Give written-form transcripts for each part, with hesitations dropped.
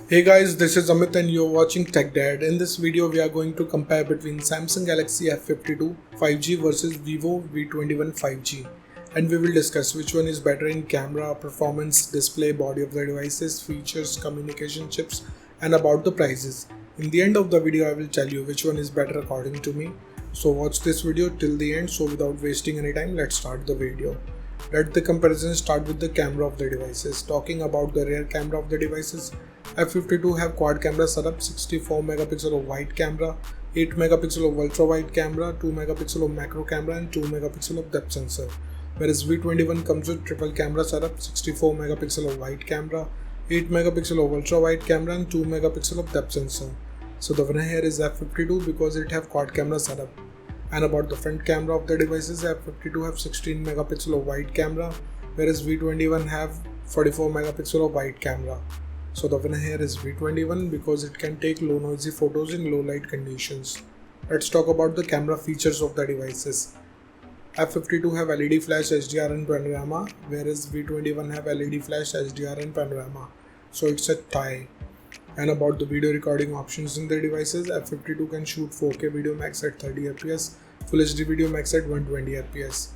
Hey guys, this is Amit and you're watching Tech Dad. In this video, we are going to compare between Samsung Galaxy F52 5G versus Vivo V21 5G. And we will discuss which one is better in camera, performance, display, body of the devices, features, communication chips, and about the prices. In the end of the video, I will tell you which one is better according to me. So watch this video till the end. So without wasting any time, let's start the video. Let the comparison start with the camera of the devices. Talking about the rear camera of the devices, F52 have quad camera setup, 64 megapixel of wide camera, 8 megapixel of ultra wide camera, 2 megapixel of macro camera and 2 megapixel of depth sensor. Whereas V21 comes with triple camera setup, 64 megapixel of wide camera, 8 megapixel of ultra wide camera and 2 megapixel of depth sensor. So the winner here is F52 because it have quad camera setup. And about the front camera of the devices, F52 have 16 megapixel of wide camera, whereas V21 have 44 megapixel of wide camera. So the winner here is V21 because it can take low noisy photos in low light conditions. Let's talk about the camera features of the devices. F52 have LED flash HDR and panorama, whereas V21 have LED flash HDR and panorama. So it's a tie. And about the video recording options in the devices, F52 can shoot 4K video max at 30 fps, Full HD video max at 120 fps,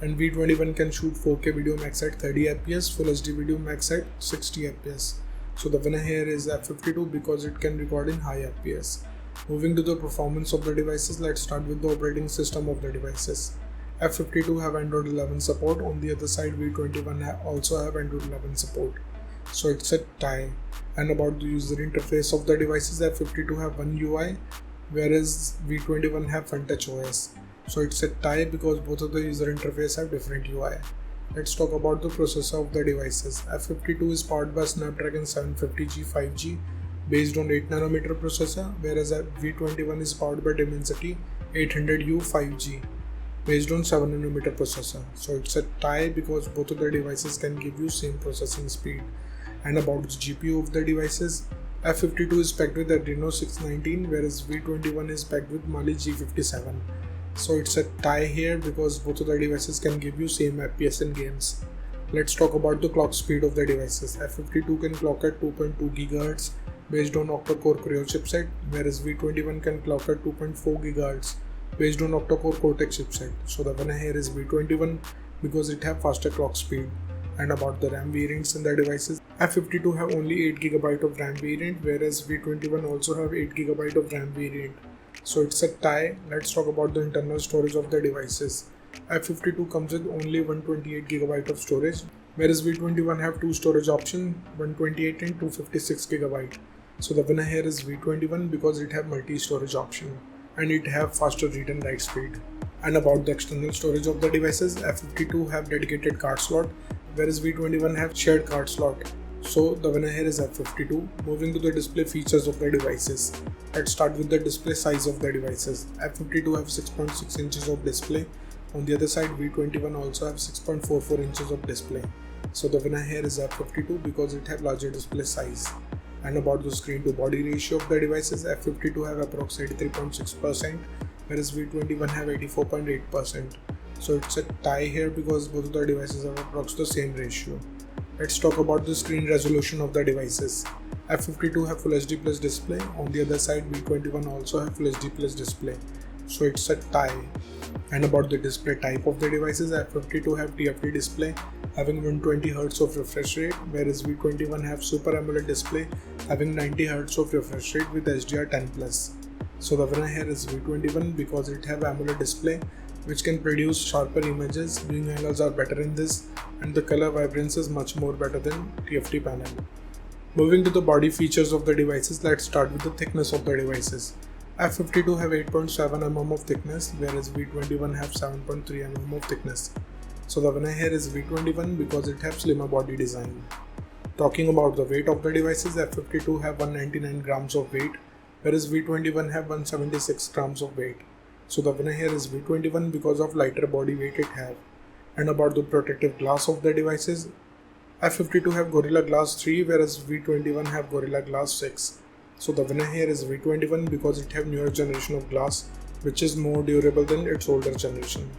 and V21 can shoot 4K video max at 30 fps, Full HD video max at 60 fps. So the winner here is F52 because it can record in high fps. Moving to the performance of the devices, let's start with the operating system of the devices. F52 have Android 11 support. On the other side, V21 also have Android 11 support. So it's a tie. And about the user interface of the devices, F52 have one UI, whereas V21 have FunTouch OS. So it's a tie because both of the user interface have different UI. Let's talk about the processor of the devices. F52 is powered by Snapdragon 750G 5G based on 8nm processor, whereas V21 is powered by Dimensity 800U 5G based on 7nm processor. So it's a tie because both of the devices can give you same processing speed. And about the GPU of the devices, F52 is packed with Adreno 619, whereas V21 is packed with Mali G57. So it's a tie here because both of the devices can give you same FPS in games. Let's talk about the clock speed of the devices. F52 can clock at 2.2 GHz based on octa-core Creo chipset, whereas V21 can clock at 2.4 GHz based on octa-core Cortex chipset. So the winner here is V21 because it have faster clock speed. And about the RAM variants in the devices, F52 have only 8GB of RAM variant, whereas V21 also have 8GB of RAM variant. So it's a tie. Let's talk about the internal storage of the devices. F52 comes with only 128GB of storage, whereas V21 have two storage options, 128 and 256GB. So the winner here is V21 because it have multi-storage option and it have faster read and write speed. And about the external storage of the devices, F52 have dedicated card slot, whereas V21 have shared card slot. So the winner here is F52. Moving to the display features of the devices. Let's start with the display size of the devices. F52 have 6.6 inches of display. On the other side, V21 also have 6.44 inches of display. So the winner here is F52 because it have larger display size. And about the screen to body ratio of the devices, F52 have approximately 3.6%, whereas V21 have 84.8%. So it's a tie here because both of the devices have approximately the same ratio. Let's talk about the screen resolution of the devices. F52 have Full HD Plus display. On the other side, V21 also have Full HD Plus display. So it's a tie. And about the display type of the devices, F52 have TFT display having 120Hz of refresh rate, whereas V21 have Super AMOLED display having 90Hz of refresh rate with HDR10+. So the winner here is V21 because it have AMOLED display which can produce sharper images, viewing angles are better in this, and the color vibrance is much more better than TFT panel. Moving to the body features of the devices, let's start with the thickness of the devices. F52 have 8.7 mm of thickness, whereas V21 have 7.3 mm of thickness. So the winner here is V21 because it have slimmer body design. Talking about the weight of the devices, F52 have 199 grams of weight, whereas V21 have 176 grams of weight. So the winner here is V21 because of lighter body weight it have. And about the protective glass of the devices, F52 have Gorilla Glass 3, whereas V21 have Gorilla Glass 6. So the winner here is V21 because it have newer generation of glass which is more durable than its older generation.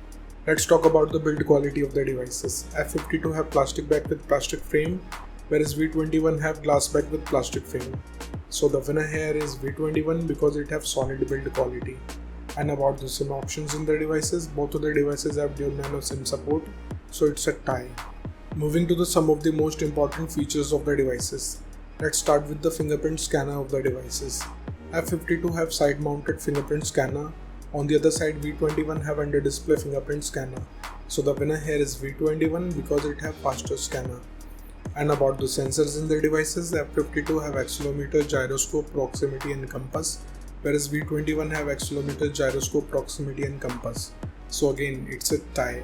Let's talk about the build quality of the devices. F52 have plastic back with plastic frame, whereas V21 have glass back with plastic frame. So the winner here is V21 because it have solid build quality. And about the SIM options in the devices, both of the devices have dual nano SIM support, so it's a tie. Moving to some of the most important features of the devices. Let's start with the fingerprint scanner of the devices. F52 have side mounted fingerprint scanner. On the other side, V21 have under display fingerprint scanner. So the winner here is V21 because it have faster scanner. And about the sensors in the devices, F52 have accelerometer, gyroscope, proximity and compass, whereas V21 have accelerometer, gyroscope, proximity and compass. So again, it's a tie.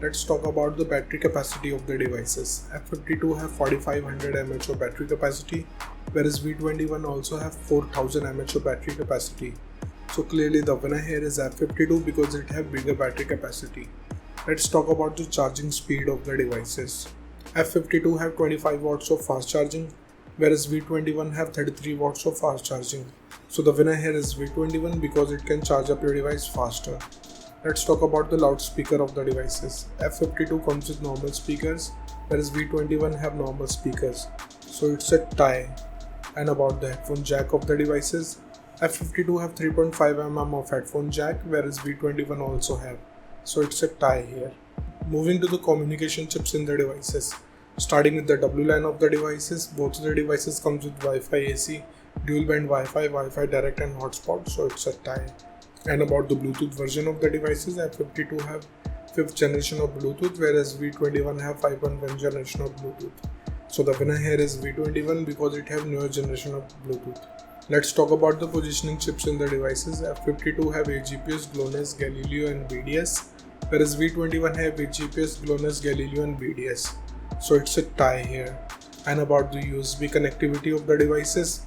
Let's talk about the battery capacity of the devices. F52 have 4500 mAh of battery capacity, whereas V21 also have 4000 mAh of battery capacity. So clearly the winner here is F52 because it have bigger battery capacity. Let's talk about the charging speed of the devices. F52 have 25 watts of fast charging, whereas V21 have 33 watts of fast charging. So the winner here is V21 because it can charge up your device faster. Let's talk about the loudspeaker of the devices. F52 comes with normal speakers, whereas V21 have normal speakers. So it's a tie. And about the headphone jack of the devices, F52 have 3.5 mm of headphone jack, whereas V21 also have. So it's a tie here. Moving to the communication chips in the devices. Starting with the WLAN of the devices, both of the devices comes with Wi-Fi AC, dual band Wi-Fi, Wi-Fi direct and hotspot, so it's a tie. And about the Bluetooth version of the devices, F52 have 5th generation of Bluetooth, whereas V21 have 5.1 generation of Bluetooth. So the winner here is V21 because it have newer generation of Bluetooth. Let's talk about the positioning chips in the devices. F52 have AGPS, GLONASS, Galileo and BDS, whereas V21 have AGPS, GLONASS, Galileo and BDS. So it's a tie here. And about the USB connectivity of the devices,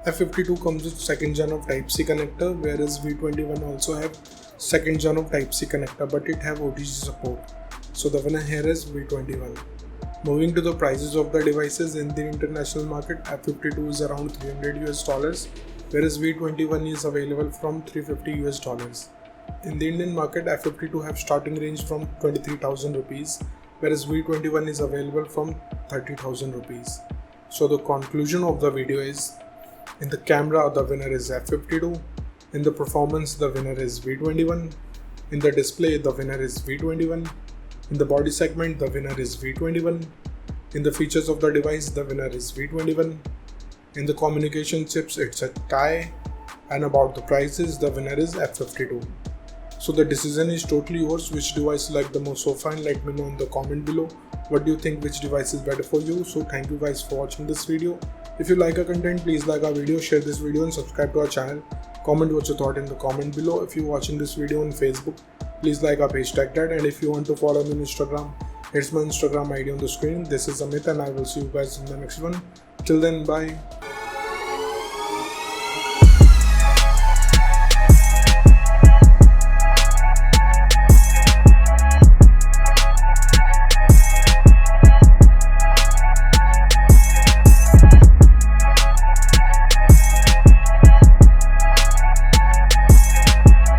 F52 comes with 2nd gen of Type-C connector, whereas V21 also have 2nd gen of Type-C connector, but it have OTG support. So the winner here is V21. Moving to the prices of the devices in the international market, F52 is around $300 US, whereas V21 is available from $350 US. In the Indian market, F52 have starting range from 23,000 rupees, whereas V21 is available from 30,000 rupees. So the conclusion of the video is, in the camera the winner is F52, in the performance the winner is V21, in the display the winner is V21, in the body segment the winner is V21, in the features of the device the winner is V21, in the communication chips it's a tie, and about the prices the winner is F52. So the decision is totally yours which device you like the most so far, and let me know in the comment below what do you think which device is better for you. So thank you guys for watching this video. If you like our content, please like our video, share this video and subscribe to our channel. Comment what you thought in the comment below. If you're watching this video on Facebook, please like our page TechDad, and if you want to follow me on Instagram, here's my Instagram ID on the screen. This is Amit and I will see you guys in the next one. Till then, bye.